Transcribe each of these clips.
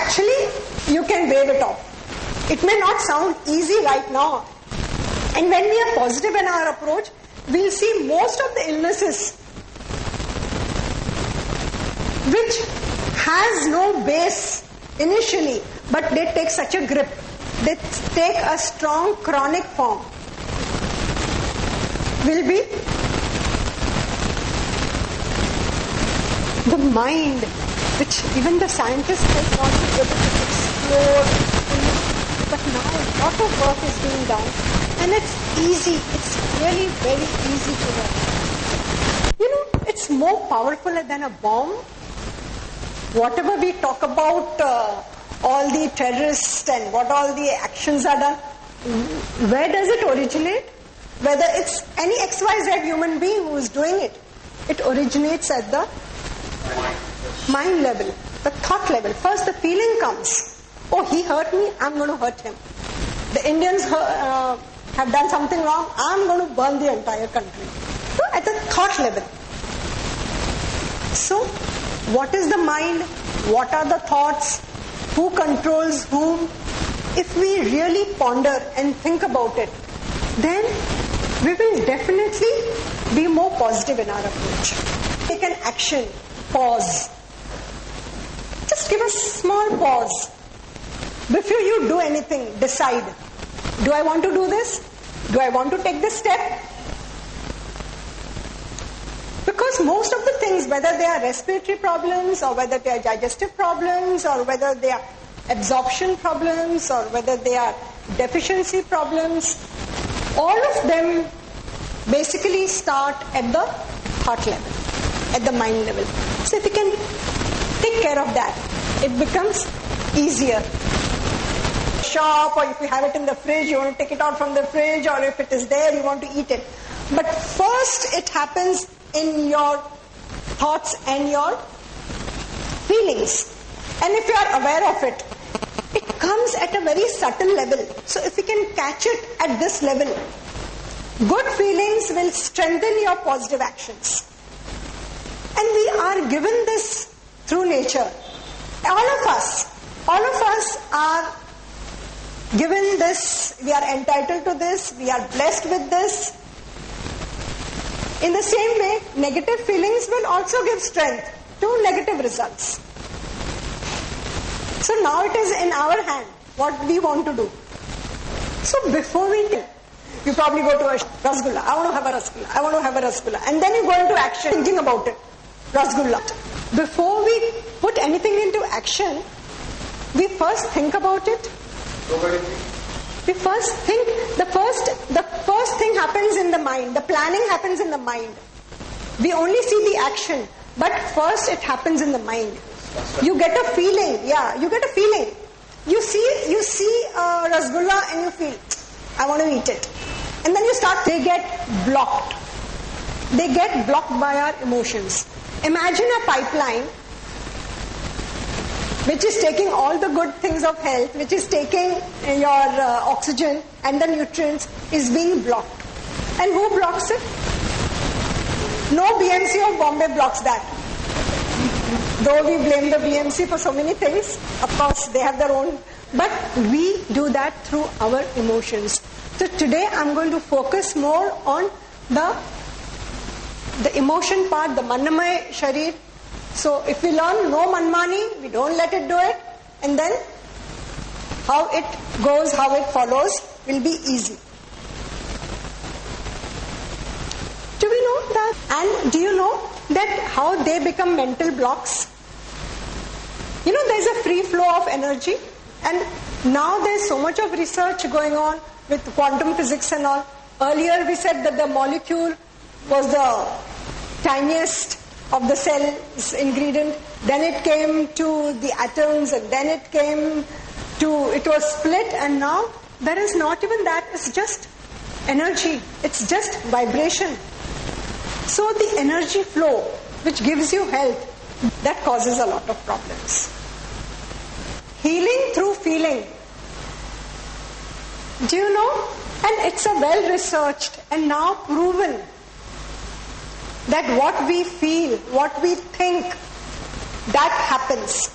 actually you can wave it off. It may not sound easy right now. And when we are positive in our approach, we'll see most of the illnesses which has no base initially, but they take such a grip. They take a strong chronic form. Will be the mind, which even the scientists have not been able to explore. But now a lot of work is being done, and it's easy. It's really very easy to work. You know, it's more powerful than a bomb. Whatever we talk about, all the terrorists and what all the actions are done, where does it originate? Whether it's any XYZ human being who is doing it, it originates at the mind level, the thought level. First the feeling comes. Oh, he hurt me, I'm going to hurt him. The Indians have done something wrong, I'm going to burn the entire country. So at the thought level. So, what is the mind? What are the thoughts? Who controls whom? If we really ponder and think about it, then we will definitely be more positive in our approach. Take an action, pause. Just give a small pause. Before you do anything, decide. Do I want to do this? Do I want to take this step? Because most of the things, whether they are respiratory problems or whether they are digestive problems or whether they are absorption problems or whether they are deficiency problems, all of them basically start at the heart level, at the mind level. So if you can take care of that, it becomes easier. Shop, or if you have it in the fridge, you want to take it out from the fridge, or if it is there, you want to eat it. But first it happens in your thoughts and your feelings. And if you are aware of it, it comes at a very subtle level. So if you can catch it at this level, good feelings will strengthen your positive actions. And we are given this through nature. All of us are given this, we are entitled to this, we are blessed with this. In the same way, negative feelings will also give strength to negative results. So now it is in our hand what we want to do. So before we do, you probably go to a rasgulla. I want to have a rasgulla. I want to have a rasgulla. And then you go into action thinking about it. Rasgulla. Before we put anything into action, we first think about it. We first think, the first thing happens in the mind. The planning happens in the mind. We only see the action, but first it happens in the mind. You get a feeling, you get a feeling. You see a rasgulla and you feel, I want to eat it. And then they get blocked. They get blocked by our emotions. Imagine a pipeline which is taking all the good things of health, which is taking your oxygen and the nutrients, is being blocked. And who blocks it? No BMC of Bombay blocks that. Though we blame the BMC for so many things, of course they have their own, but we do that through our emotions. So today I'm going to focus more on the emotion part, the Manamay Sharir. So if we learn no Manmani, we don't let it do it, and then how it goes, how it follows will be easy. Do we know that? And do you know that how they become mental blocks? You know, there's a free flow of energy, and now there's so much of research going on with quantum physics and all. Earlier we said that the molecule was the tiniest of the cell's ingredient, then it came to the atoms, and then it was split, and now there is not even that, it's just energy, it's just vibration. So the energy flow, which gives you health, that causes a lot of problems. Healing through feeling. Do you know? And it's a well-researched and now proven that what we feel, what we think, that happens.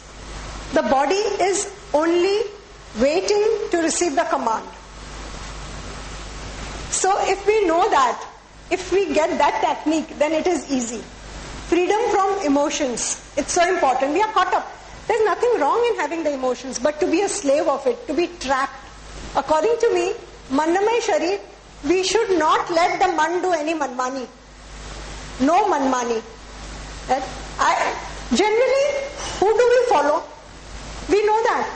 The body is only waiting to receive the command. So if we know that, if we get that technique, then it is easy. Freedom from emotions. It's so important. We are caught up. There's nothing wrong in having the emotions, but to be a slave of it, to be trapped. According to me, Manamay Sharir, we should not let the man do any manmani. No manmani. Generally, who do we follow? We know that.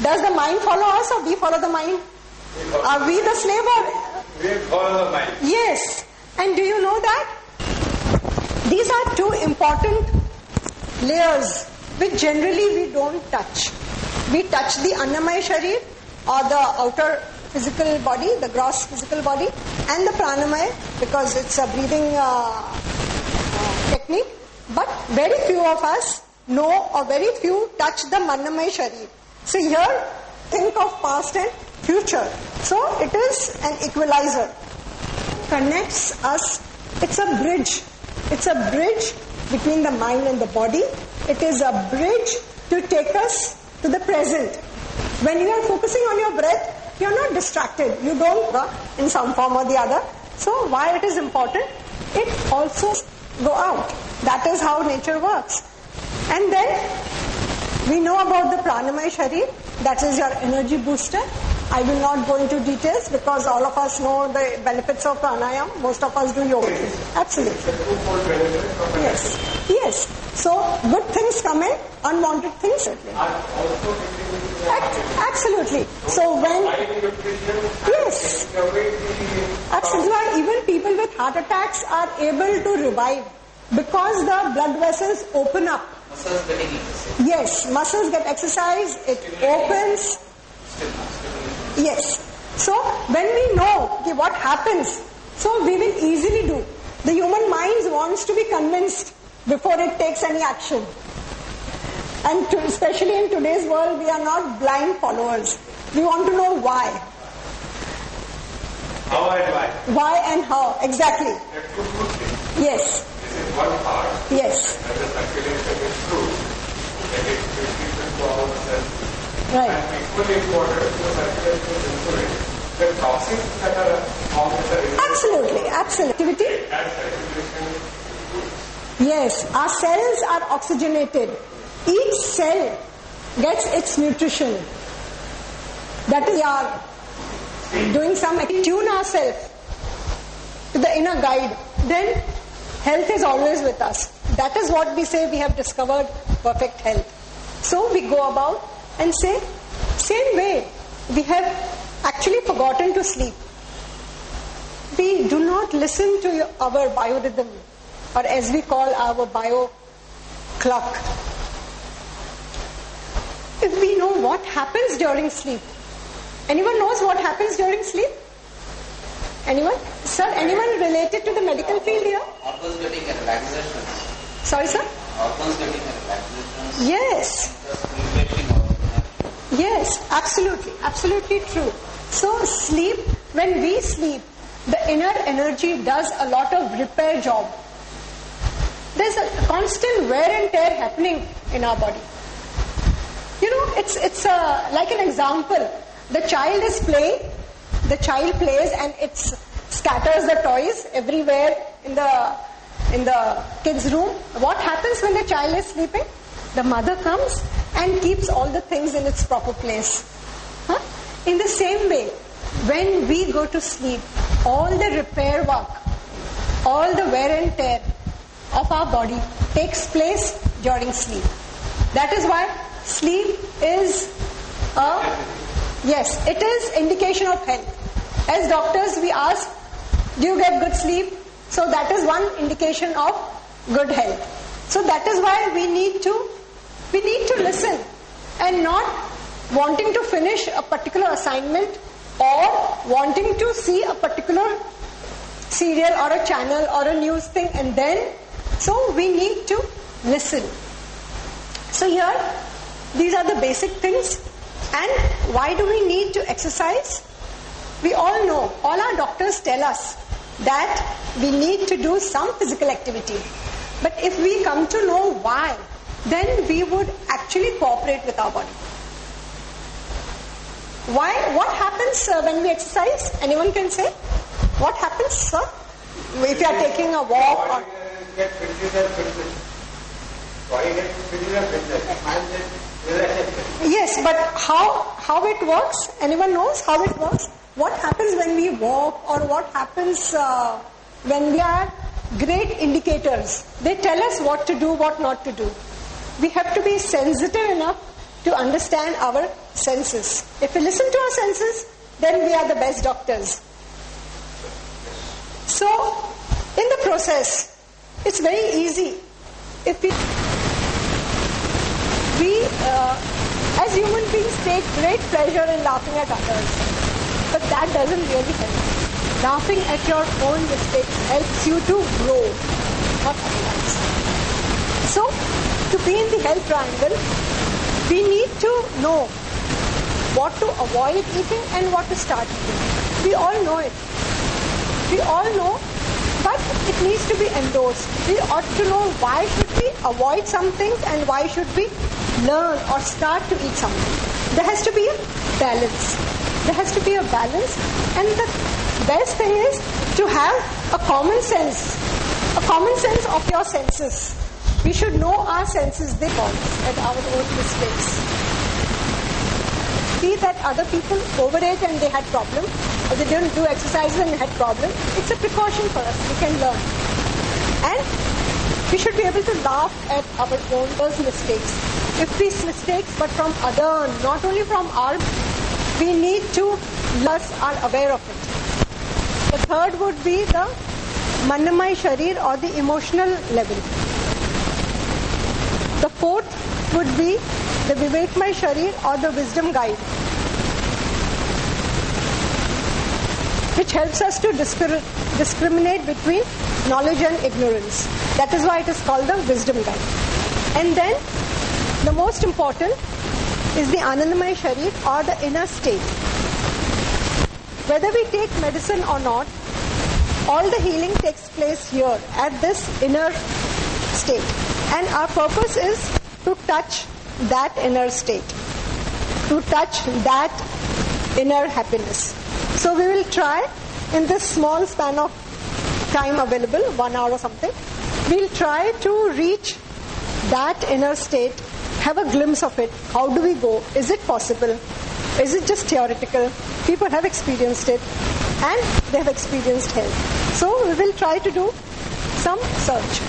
Does the mind follow us or we follow the mind? Are we the slave or? We follow the mind. Yes. And do you know that? These are two important layers which generally we don't touch. We touch the Annamaya Sharir or the outer physical body, the gross physical body, and the Pranamaya because it's a breathing technique. But very few of us know or very few touch the Manamaya Sharir. So here, think of past and future. So it is an equalizer. Connects us. It's a bridge. It's a bridge between the mind and the body. It is a bridge to take us to the present. When you are focusing on your breath, you are not distracted. You don't in some form or the other. So why it is important? It also go out. That is how nature works. And then we know about the Pranamaya Sharir. That is your energy booster. I will not go into details because all of us know the benefits of pranayam. Most of us do yoga. Absolutely. Yes. Yes. So good things come in, unwanted things. Absolutely. So when yes, absolutely. Even people with heart attacks are able to revive because the blood vessels open up. Muscles getting exercise. Yes, muscles get exercise. It opens. Yes. So when we know what happens, so we will easily do. The human mind wants to be convinced before it takes any action. And especially in today's world, we are not blind followers. We want to know why. How and why? Why and how, exactly. Yes. This is one part. Yes. And the circulation is true. That it repeats to ourselves. Right. And equally important, the circulation is insulin. The toxins that are formed in the Absolutely, absolutely. and circulation. Yes, our cells are oxygenated. Each cell gets its nutrition. That is our doing some tune ourselves to the inner guide. Then health is always with us. That is what we say we have discovered perfect health. So we go about and say, same way, we have actually forgotten to sleep. We do not listen to our biorhythm, or as we call our bio clock. If we know what happens during sleep. Anyone knows what happens during sleep? Anyone? Sir, anyone related to the medical field here? Organs getting a relaxation. Sorry, sir? Organs getting a relaxation. Yes. Yes, absolutely. Absolutely true. So sleep, when we sleep, the inner energy does a lot of repair job. There's a constant wear and tear happening in our body. You know, it's like an example. The child is playing, the child plays and it scatters the toys everywhere in the kids' room. What happens when the child is sleeping? The mother comes and keeps all the things in its proper place. Huh? In the same way, when we go to sleep, all the repair work, all the wear and tear of our body takes place during sleep. That is why sleep is yes, it is indication of health. As doctors, we ask, do you get good sleep? So that is one indication of good health. So that is why we need to listen and not wanting to finish a particular assignment or wanting to see a particular serial or a channel or a news thing and then, so we need to listen. So here, these are the basic things. And why do we need to exercise? We all know, all our doctors tell us that we need to do some physical activity. But if we come to know why, then we would actually cooperate with our body. Why? What happens when we exercise? Anyone can say? What happens, sir? If you are taking a walk or... Get physical fitness. Body gets physical fitness. Mind gets relaxation. Yes, but how it works? Anyone knows how it works? What happens when we walk, or what happens when we are great indicators? They tell us what to do, what not to do. We have to be sensitive enough to understand our senses. If we listen to our senses, then we are the best doctors. So, in the process, it's very easy. If we as human beings take great pleasure in laughing at others, but that doesn't really help. Laughing at your own mistakes helps you to grow, not otherwise. So, to be in the health triangle, we need to know what to avoid eating and what to start eating. We all know it. We all know, but it needs to be endorsed. We ought to know why should we avoid some things and why should we learn or start to eat something. There has to be a balance. There has to be a balance, and the best thing is to have a common sense of your senses. We should know our senses, they fall at our own mistakes. See that other people overate and they had problem, or they didn't do exercises and had problem. It's a precaution for us. We can learn. And we should be able to laugh at our own mistakes. If these mistakes, but from other, not only from our, we need to us are aware of it. The third would be the Manamay Sharir, or the emotional level. The fourth would be the Vivekmay Sharir, or the wisdom guide, which helps us to discriminate between knowledge and ignorance. That is why it is called the wisdom guide. And then the most important is the Anandamay Sharir, or the inner state. Whether we take medicine or not, all the healing takes place here at this inner state. And our purpose is to touch that inner state, to touch that inner happiness. So we will try in this small span of time available, 1 hour or something, we'll try to reach that inner state, have a glimpse of it. How do we go? Is it possible? Is it just theoretical? People have experienced it and they have experienced health. So we will try to do some search.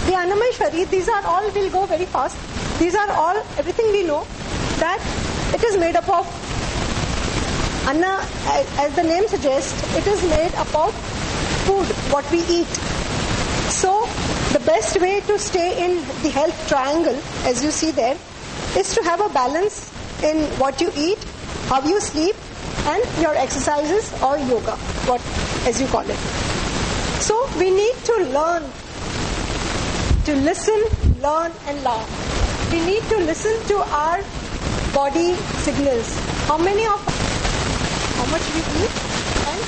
The Annamay Sharir, these are all, will go very fast. These are all, everything we know, that it is made up of Anna, as the name suggests, it is made up of food, what we eat. So the best way to stay in the health triangle, as you see there, is to have a balance in what you eat, how you sleep, and your exercises or yoga, what as you call it. So we need to learn to listen, learn and laugh. We need to listen to our body signals. How much we eat and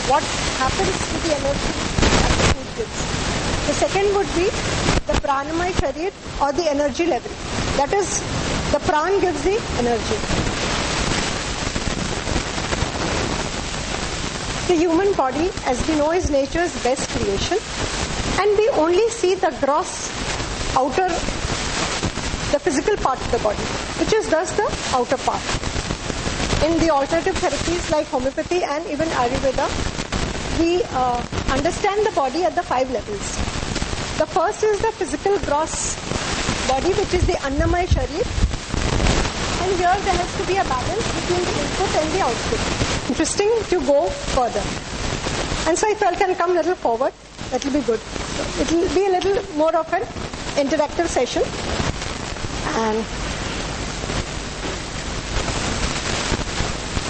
what happens to the energy that the food gives. The second would be the Pranamay Sharir, or the energy level. That is, the Pran gives the energy. The human body, as we know, is nature's best creation, and we only see the gross outer, the physical part of the body, which is thus the outer part. In the alternative therapies like homeopathy and even Ayurveda, we understand the body at the 5 levels. The first is the physical gross body, which is the Annamay Sharir, and here there has to be a balance between the input and the output. Interesting to go further. And so if I can come a little forward, that will be good. So it will be a little more of an interactive session. And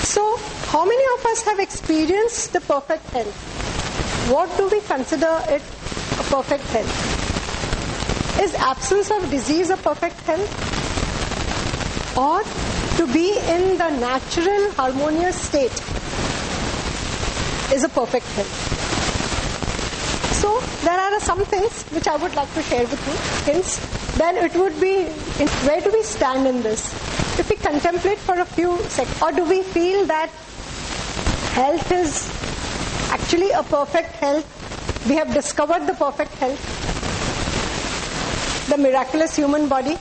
so, how many of us have experienced the perfect health? What do we consider it a perfect health? Is absence of disease a perfect health? Or to be in the natural harmonious state is a perfect health? So there are some things which I would like to share with you. Hence, then it would be, where do we stand in this? If we contemplate for a few seconds, or do we feel that health is actually a perfect health? We have discovered the perfect health, the miraculous human body.